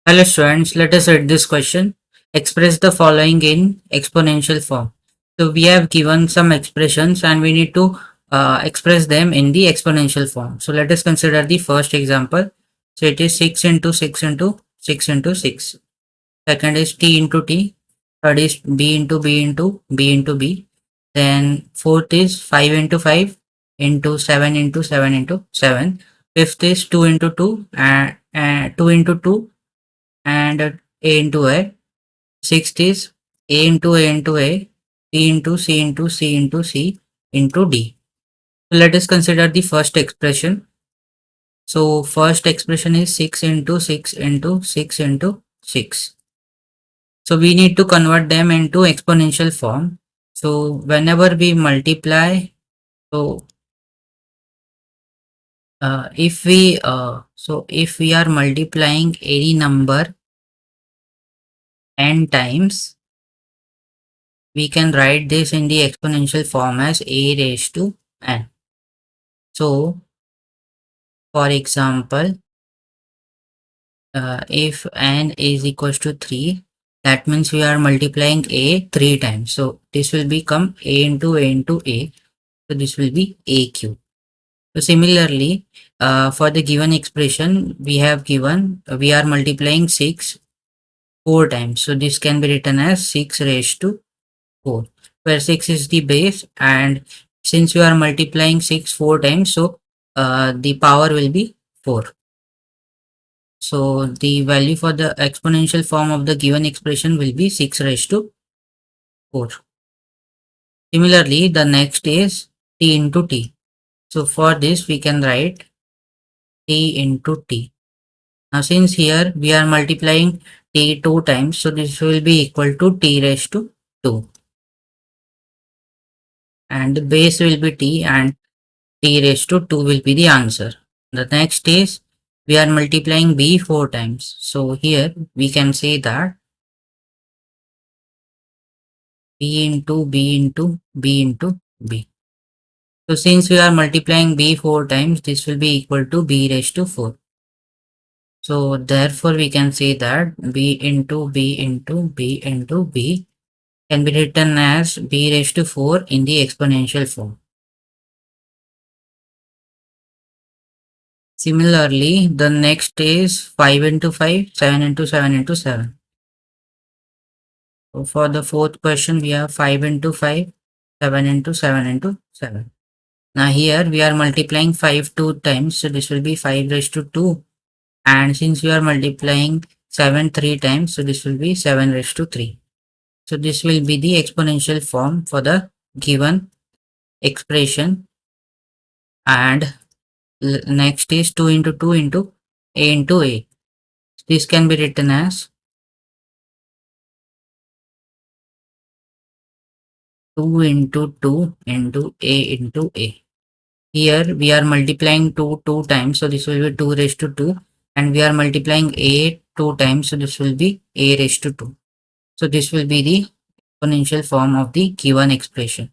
Hello students, let us read this question. Express the following in exponential form. So we have given some expressions and we need to express them in the exponential form. So let us consider the first example. So it is 6 into 6 into 6 into 6. Second is t into t. Third is b into b into b into b. Then fourth is 5 into 5 into 7 into 7 into 7. Fifth is 2 into 2 and 2 into 2 and a into a. Sixth is a into a into a, c into c into c into c into d. So let us consider the first expression. So first expression is 6 into 6 into 6 into 6. So we need to convert them into exponential form. So whenever we multiply, so if we are multiplying any number n times, we can write this in the exponential form as a raised to n. So, for example, if n is equals to 3, that means we are multiplying a 3 times. So, this will become a into a into a. So, this will be a cube. So, similarly, for the given expression, we have given, we are multiplying 6 4 times. So, this can be written as 6 raised to 4, where 6 is the base, and since you are multiplying 6 4 times, so the power will be 4. So the value for the exponential form of the given expression will be 6 raised to 4. Similarly, the next is t into t. So for this we can write t into t. Now since here we are multiplying t 2 times, so this will be equal to t raised to 2. And the base will be t and t raised to 2 will be the answer. The next is we are multiplying b 4 times. So here we can say that b into b into b into b. So since we are multiplying b 4 times, this will be equal to b raised to 4. So therefore we can say that b into b into b into b can be written as b raised to 4 in the exponential form. Similarly, the next is 5 into 5, 7 into 7 into 7. So for the fourth question, we have 5 into 5, 7 into 7 into 7. Now here we are multiplying 5 2 times, so this will be 5 raised to 2. And since we are multiplying 7 3 times, so this will be 7 raised to 3. So this will be the exponential form for the given expression. And next is 2 into 2 into a into a. This can be written as 2 into 2 into a into a. Here we are multiplying 2 2 times, so this will be 2 raised to 2. And we are multiplying a 2 times, so this will be a raised to 2. So this will be the exponential form of the given expression.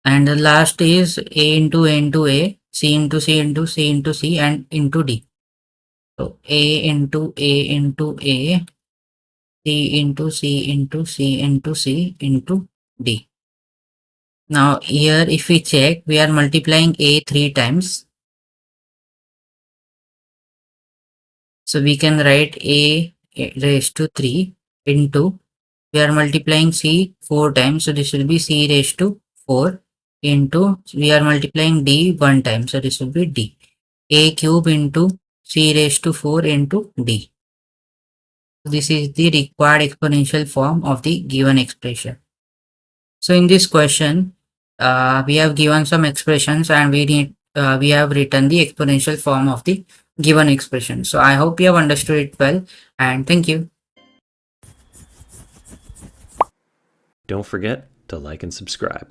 And the last is a into a into a, c into c into c into c, and into d. So a into a into a, c into c into c into c into d. Now here if we check, we are multiplying a 3 times. So we can write a raised to 3 into, we are multiplying c 4 times, so this will be c raised to 4 into, we are multiplying d 1 time, so this will be d. A cube into c raised to 4 into d. This is the required exponential form of the given expression. So in this question, we have given some expressions and we have written the exponential form of the given expression. So I hope you have understood it well, and thank you. Don't forget to like and subscribe.